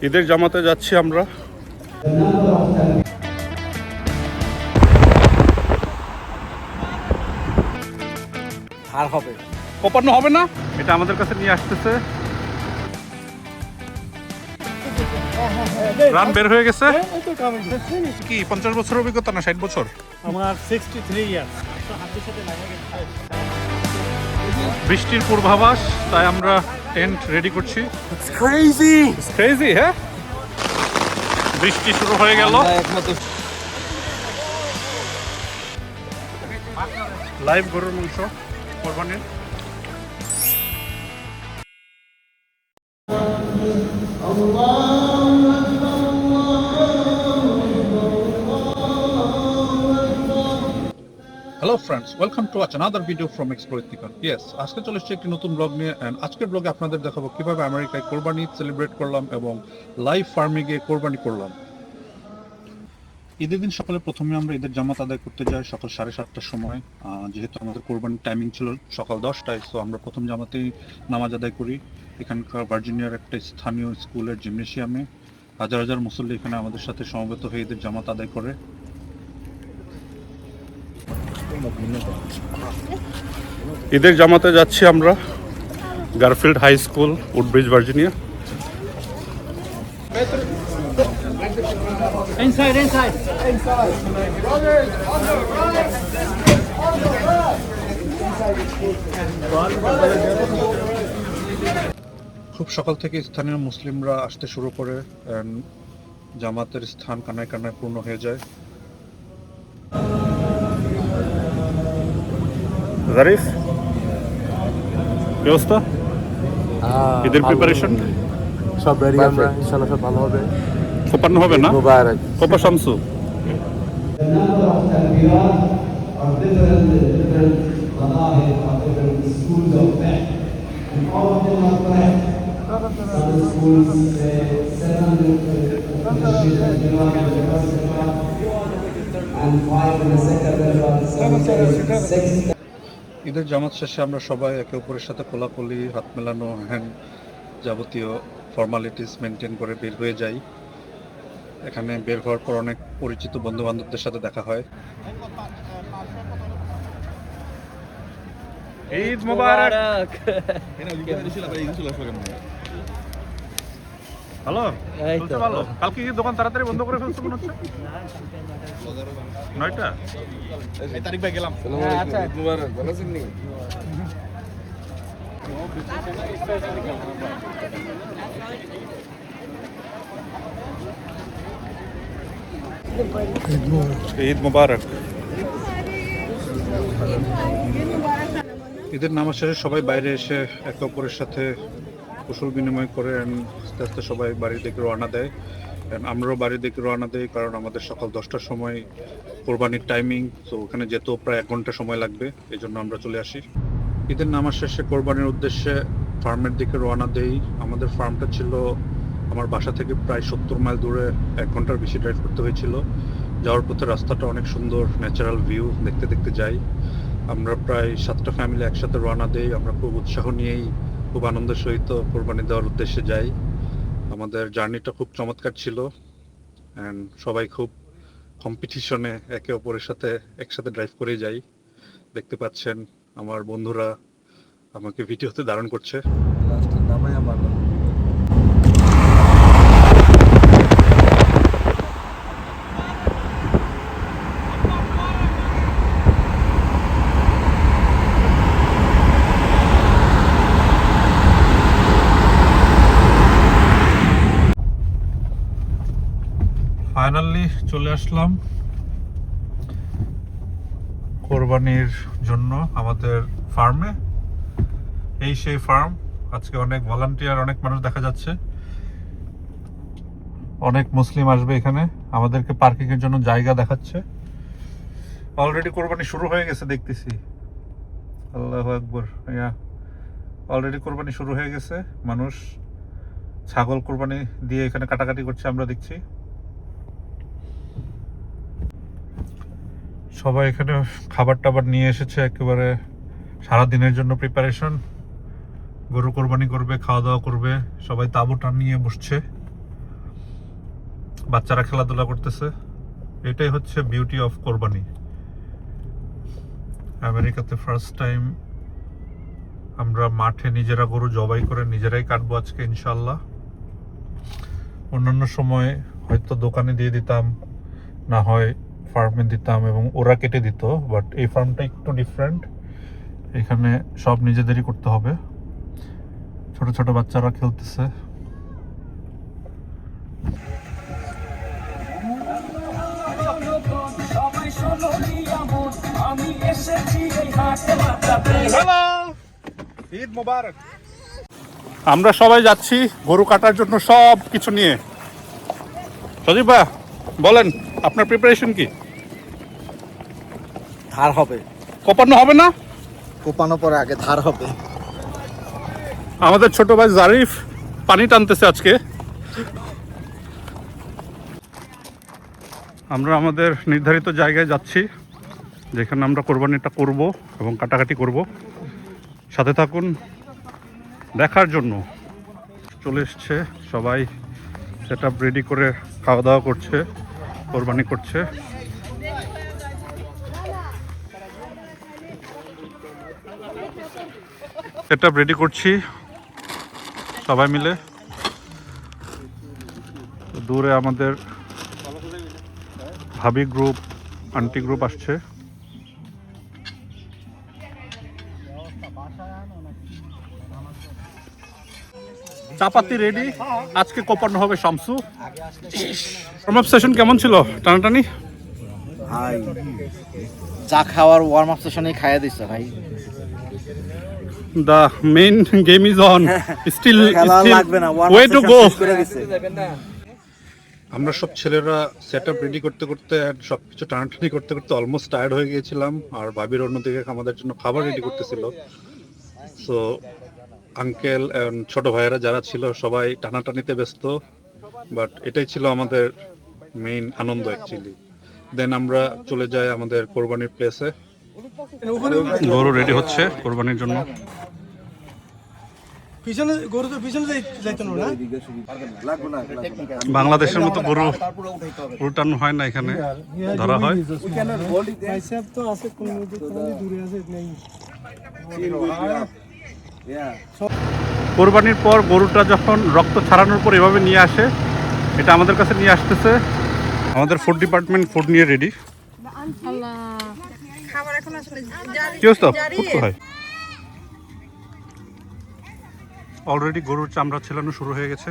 ঈদের জামাতে যাচ্ছি আমরা। আর হবে কোপানো হবে না, এটা আমাদের কাছে নিয়ে আসতেছে। রান বের হয়ে গেছে কি 50 বছর অভিজ্ঞতা না 60 বছর? আমার 63 ইয়ার্স। বৃষ্টির পূর্বাভাস, তাই আমরা টেন্ট রেডি করছি। It's crazy. ক্রেজি, হ্যাঁ, বৃষ্টি শুরু হয়ে গেল। লাইভ গরুর মাংস কোরবানির। Hello friends, welcome to watch another video from explore Ethnica. Yes, আজকে চলে এসেছি একটি নতুন ব্লগ নিয়ে। অ্যান্ড আজকের ব্লগে আপনাদের দেখাবো কিভাবে আমেরিকায় কোরবানি সেলিব্রেট করলাম এবং লাইভ ফার্মে গিয়ে কোরবানি করলাম। ঈদের দিন সকালে প্রথমে আমরা ঈদের জামাত আদায় করতে যাই সকাল 7:30টার সময়। যেহেতু আমাদের কোরবানির টাইমিং ছিল সকাল 10টায়, সো আমরা প্রথম জামাতেই নামাজ আদায় করি এখানকার ভার্জিনিয়ার একটা স্থানীয় স্কুলের জিমনেশিয়ামে। হাজার হাজার মুসল্লি এখানে আমাদের সাথে সমবেত হয়ে ঈদের জামাত আদায় করে। ঈদের জামাতে যাচ্ছি আমরা Garfield High School, Woodbridge, Virginia. Inside. খুব সকাল থেকে স্থানীয় মুসলিমরা আসতে শুরু করে। জামাতের স্থান কানায় কানায় পূর্ণ হয়ে যায়। জারিফ, কি অবস্থা? ঈদের প্রিপারেশন সব রেডি, আমরা ইনশাআল্লাহ সব ভালো হবে। কোপানো হবে না? মুবারক। কোপা শামসু। ঈদের জামাত শেষে আমরা সবাই একে অপরের সাথে কোলাকুলি, হাত মেলানো, হ্যান্ড যাবতীয় ফর্মালিটিস মেনটেন করে বের হয়ে যাই। এখানে বের হওয়ার পর অনেক পরিচিত বন্ধু বান্ধবদের সাথে দেখা হয়। ঈদ মোবারক। হ্যালো, চলছে ভালো? কালকে কি দোকান তাড়াতাড়ি বন্ধ করে ফেলছো মনে হচ্ছে? 9টা তারিখ ভাই গেলাম। আচ্ছা, ঈদ মোবারক, ভালো আছেন নি? ঈদ মোবারক। ঈদের নামাজ শেষে সবাই বাইরে এসে একে অপরের সাথে কুশল বিনিময় করে আস্তে আস্তে সবাই বাড়ির দিকে রওনা দেয়। আমরাও বাড়ির দিকে রওনা দেই, কারণ আমাদের সকাল 10টার সময় কোরবানির টাইমিং, তো ওখানে যেতেও প্রায় 1 ঘন্টা সময় লাগবে, এই জন্য আমরা চলে আসি। ঈদের নামাজ শেষে কোরবানির উদ্দেশ্যে ফার্মের দিকে রওনা দেই। আমাদের ফার্মটা ছিল আমার বাসা থেকে প্রায় 70 মাইল দূরে, 1 ঘন্টার বেশি ড্রাইভ করতে হয়েছিল। যাওয়ার পথে রাস্তাটা অনেক সুন্দর, ন্যাচারাল ভিউ দেখতে দেখতে যাই। আমরা প্রায় 7টা ফ্যামিলি একসাথে রওনা দেই। আমরা খুব উৎসাহ নিয়েই, খুব আনন্দের সহিত কোরবানি দেওয়ার উদ্দেশ্যে যাই। আমাদের জার্নিটা খুব চমৎকার ছিল। অ্যান্ড সবাই খুব কম্পিটিশনে একে অপরের সাথে একসাথে ড্রাইভ করে যাই। দেখতে পাচ্ছেন আমার বন্ধুরা আমাকে ভিডিওতে ধারণ করছে। লাস্টের নামাই আমার না। ফাইনালি চলে আসলাম কোরবানির জন্য আমাদের ফার্মে। এই সেই ফার্ম। আজকে অনেক ভলান্টিয়ার, অনেক মানুষ দেখা যাচ্ছে। অনেক মুসলিম আসবে এখানে। আমাদেরকে পার্কিং এর জন্য জায়গা দেখাচ্ছে। অলরেডি কোরবানি শুরু হয়ে গেছে দেখতেছি। আল্লাহু আকবার। অলরেডি কোরবানি শুরু হয়ে গেছে। মানুষ ছাগল কোরবানি দিয়ে এখানে কাটাকাটি করছে, আমরা দেখছি। সবাই এখানে খাবার টাবার নিয়ে এসেছে, একেবারে সারা দিনের জন্য প্রিপারেশন। গরু কোরবানি করবে, খাওয়া দাওয়া করবে, সবাই তাঁবু টান নিয়ে বসছে। বাচ্চারা খেলাধুলা করতেছে। এটাই হচ্ছে বিউটি অফ কোরবানি। আমেরিকাতে ফার্স্ট টাইম আমরা মাঠে নিজেরা গরু জবাই করে নিজেরাই কাটবো আজকে ইনশাল্লাহ। অন্যান্য সময় হয়তো দোকানে দিয়ে দিতাম, না হয় ফার্মে দিতাম এবং ওরা কেটে দিত, বাট এই ফার্মটা একটু ডিফারেন্ট। এখানে সব নিজেদেরই করতে হবে। ছোট ছোট বাচ্চারা খেলতেছে। ঈদ মোবারক। আমরা সবাই যাচ্ছি গরু কাটার জন্য সব কিছু নিয়ে। সজীব ভাই বলেন, আপনার প্রিপারেশন কি? ধার হবে, কোপানো হবে না? কোপানো পরে আগে ধার হবে। আমাদের ছোট ভাই জারিফ পানি টানতেছে আজকে। আমরা আমাদের নির্ধারিত জায়গায় যাচ্ছি, যেখানে আমরা কোরবানিটা করব এবং কাটাকাটি করব। সাথে থাকুন দেখার জন্য। চলে এসছে সবাই, সেট আপ রেডি করে খাওয়া দাওয়া করছে, কোরবানি করছে। সেট আপ রেডি করছি সবাই মিলে। দূরে আমাদের ভাবি গ্রুপ, আন্টি গ্রুপ আসছে। চাপাতি রেডি, আজকে কোপানো হবে শামসু। ওয়ার্ম সেশন কেমন ছিল? টানাটানি? ভাই চা খাওয়ার ওয়ার্ম আপ সেশনে খাইয়া দিচ্ছে ভাই। The main game is on. Still লাগবে না, way to go. আমরা সব ছেলেরা সেট আপ রেডি করতে করতে সবকিছু টানাটানি করতে করতে অলমোস্ট টায়ার্ড হয়ে গিয়েছিলাম। আর ভাবির অন্যদিকে আমাদের জন্য খাবার রেডি করতেছিল। সো আঙ্কেল ছোট ভাইয়েরা যারা ছিল সবাই টানাটানিতে ব্যস্ত, বাট এটাই ছিল আমাদের মেইন আনন্দ অ্যাকচুয়ালি। দেন আমরা চলে যাই আমাদের কোরবানির প্লেসে। গরু রেডি হচ্ছে কোরবানির জন্য। পিছনে গরু তো পিছনে যাইতো না। বাংলাদেশের মতো গরু উল্টানো হয় না, এখানে ধরা হয়। হিসাব তো আছে, কোন দূরে আছে নেই। কোরবানির পর গরুটা যখন রক্ত ছাড়ানোর পর এভাবে নিয়ে আসে, এটা আমাদের কাছে নিয়ে আসতেছে। আমাদের ফুড ডিপার্টমেন্ট ফুড নিয়ে রেডি। কি অবস্থা? খুব তো হয়। অলরেডি গরুর চামড়া ছেলানো শুরু হয়ে গেছে।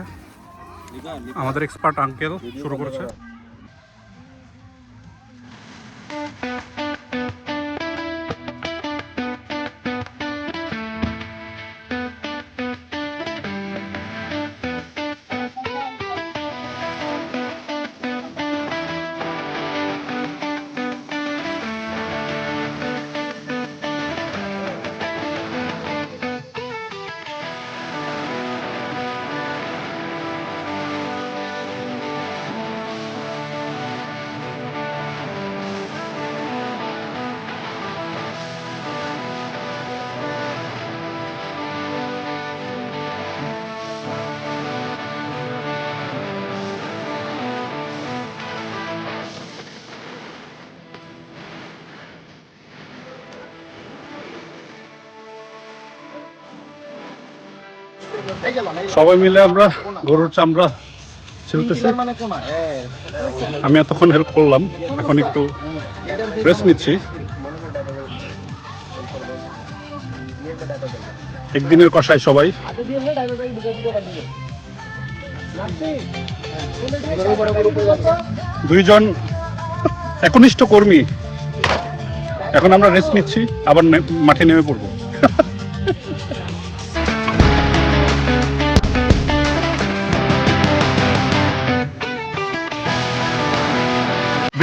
আমাদের এক্সপার্ট আঙ্কেল শুরু করেছে। সবাই মিলে আমরা গরুর চামড়া ছিলতেছি। আমি এতক্ষণ হেল্প করলাম, এখন একটু রেস্ট নিচ্ছি। একদিনের কষায় সবাই। দুইজন একনিষ্ঠ কর্মী। এখন আমরা রেস্ট নিচ্ছি, আবার মাঠে নেমে পড়বো।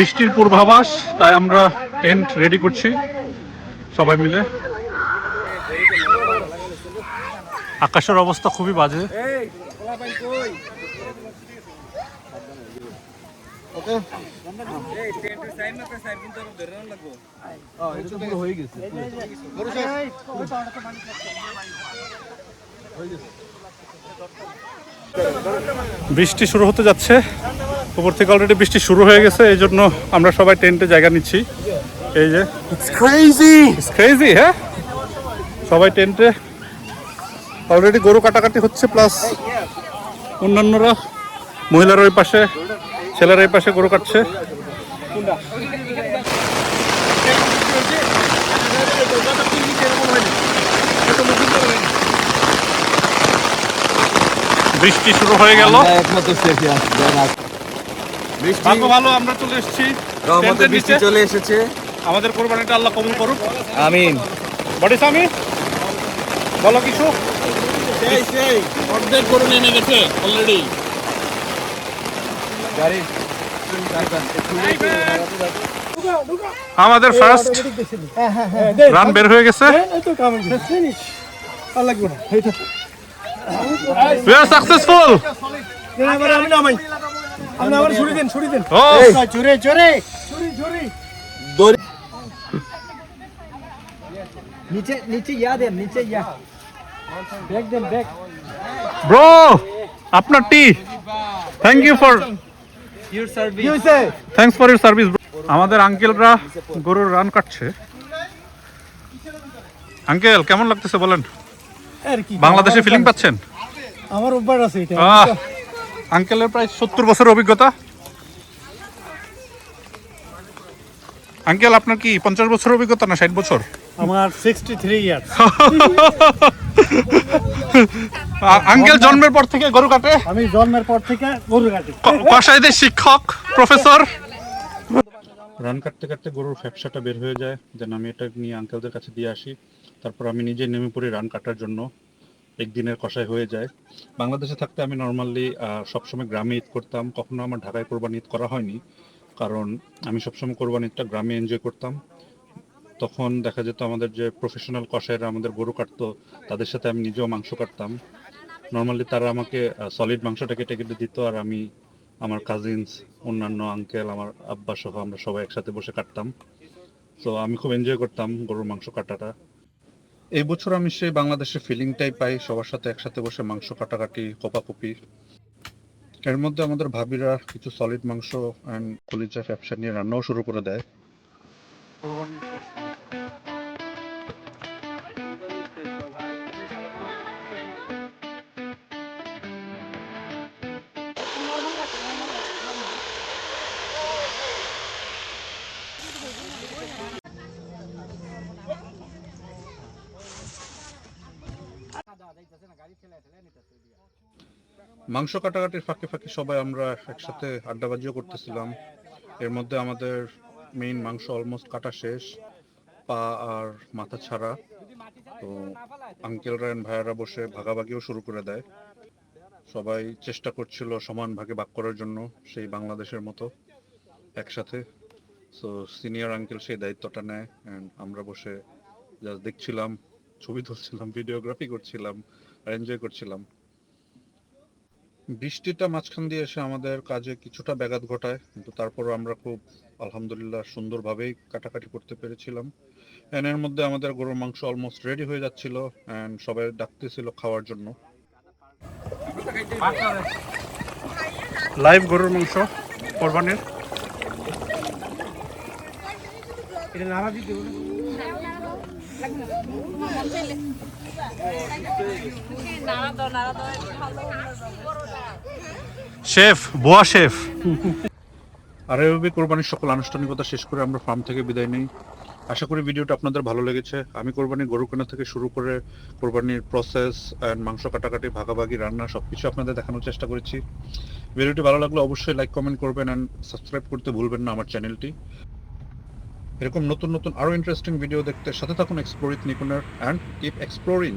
বৃষ্টির পূর্বাভাস, তাই আমরা টেন্ট রেডি করছি সবাই মিলে। আকাশের অবস্থা খুবই বাজে। বৃষ্টি শুরু হতে যাচ্ছে। উপর থেকে অলরেডি বৃষ্টি শুরু হয়ে গেছে, এই জন্য আমরা সবাই টেন্টে জায়গা নিচ্ছি। এই যে It's crazy, হ্যাঁ, সবাই টেন্টে। অলরেডি গরু কাটাকাটি হচ্ছে, প্লাস অন্যান্যরা, মহিলারা ওই পাশে, ছেলেরা এই পাশে গরু কাটছে। বৃষ্টি শুরু হয়ে গেল, ভাগ্য ভালো আমরা চলে এসেছি, বৃষ্টি চলে এসেছে। আমাদের কোরবানিটা আল্লাহ কবুল করুক, আমিন। বডি স্বামী বলো কিছু। অর্ধেক গরু নেমে গেছে অলরেডি। আমাদের ফার্স্ট রান বের হয়ে গেছে, we are successful. আমি নামাই, আপনি আবার ছুরি দেন, ছুরি দেন, Oh, জোরে জোরে, ছুরি ছুরি। নিচে নিচে ইয়া দেন, নিচে ইয়া ব্যাগ দেন, ব্যাগ। bro, আপনার টি, thank you for your service. Thanks for your service. আমাদের আঙ্কেলরা গরুর রান কাটছে। আঙ্কেল কেমন লাগতেছে বলেন, আর কি বাংলাদেশে ফিলিং পাচ্ছেন? আমার অভ্যাস আছে এটা। আঙ্কেলের প্রায় 70 বছরের অভিজ্ঞতা। আঙ্কেল আপনার কি 50 বছরের অভিজ্ঞতা না 60 বছর? আমার 63 ইয়ার্স। আঙ্কেল জন্মের পর থেকে গরু কাটে, আমি জন্মের পর থেকে গরু কাটি। কসাইদের শিক্ষক, প্রফেসর। রান কাটতে কাটতে গরুর ফ্যাপসাটা বের হয়ে যায়, দেন আমি এটা নিয়ে আঙ্কেলদের কাছে দিয়ে আসি। তারপর আমি নিজে নেমে পড়ি রান কাটার জন্য। একদিনের কষাই হয়ে যায়। বাংলাদেশে থাকতে আমি নর্মালি সবসময় গ্রামে ঈদ করতাম, কখনো আমার ঢাকায় কোরবানি ঈদ করা হয়নি, কারণ আমি সবসময় কোরবানি ঈদটা গ্রামে এনজয় করতাম। তখন দেখা যেত আমাদের যে প্রফেশনাল কষাইরা আমাদের গরু কাটতো, তাদের সাথে আমি নিজেও মাংস কাটতাম। নর্মালি তারা আমাকে সলিড মাংসটা কেটে কেটে দিত, আর আমি আমার কাজিনস, অন্যান্য আঙ্কেল, আমার আব্বা সহ আমরা সবাই একসাথে বসে কাটতাম। তো আমি খুব এনজয় করতাম গরুর মাংস কাটাটা। এই বছর আমি সেই বাংলাদেশের ফিলিংটাই পাই, সবার সাথে একসাথে বসে মাংস কাটাকাটি, কোপাকুপি। এর মধ্যে আমাদের ভাবিরা কিছু সলিড মাংস অ্যান্ড কলিজা ফ্যাপসা নিয়ে রান্নাও শুরু করে দেয়। মাংস কাটাকাটির ফাঁকে ফাঁকে সবাই আমরা একসাথে আড্ডাবাজিও করতেছিলাম। এর মধ্যে আমাদের মেইন মাংস অলমোস্ট কাটা শেষ, পা আর মাথা ছাড়া। তো আঙ্কেলরা এন্ড ভাইয়ারা বসে ভাগাভাগিও শুরু করে দেয়। সবাই চেষ্টা করছিল সমান ভাগে ভাগ করার জন্য, সেই বাংলাদেশের মতো একসাথে। সো সিনিয়র আঙ্কেল সেই দায়িত্বটা নেয়, অ্যান্ড আমরা বসে জাস্ট দেখছিলাম, ছবি তুলছিলাম, ভিডিওগ্রাফি করছিলাম আর এনজয় করছিলাম। বৃষ্টিটা মাঝখান দিয়ে এসে আমাদের কাজে কিছুটা ব্যাঘাত ঘটায়, কিন্তু তারপরও আমরা খুব আলহামদুলিল্লাহ সুন্দরভাবেই কাটাকাটি করতে পেরেছিলাম। এর মধ্যে আমাদের গরুর মাংস অলমোস্ট রেডি হয়ে যাচ্ছিল, অ্যান্ড সবাই ডাকতেছিল খাওয়ার জন্য। লাইভ গরুর মাংস কোরবানির। শেফ, বুয়া শেফ। আর এভাবে কোরবানির সকল আনুষ্ঠানিকতা শেষ করে আমরা ফার্ম থেকে বিদায় নিই। আশা করি ভিডিওটা আপনাদের ভালো লেগেছে। আমি কোরবানির গরু কেনা থেকে শুরু করে কোরবানির প্রসেস অ্যান্ড মাংস কাটাকাটি, ভাগাভাগি, রান্না সবকিছু আপনাদের দেখানোর চেষ্টা করেছি। ভিডিওটি ভালো লাগলে অবশ্যই লাইক, কমেন্ট করবেন অ্যান্ড সাবস্ক্রাইব করতে ভুলবেন না আমার চ্যানেলটি। এরকম নতুন নতুন আরো ইন্টারেস্টিং ভিডিও দেখতে সাথে থাকুন এক্সপ্লোর উইথ নিকুনার অ্যান্ড কিপ এক্সপ্লোরিং।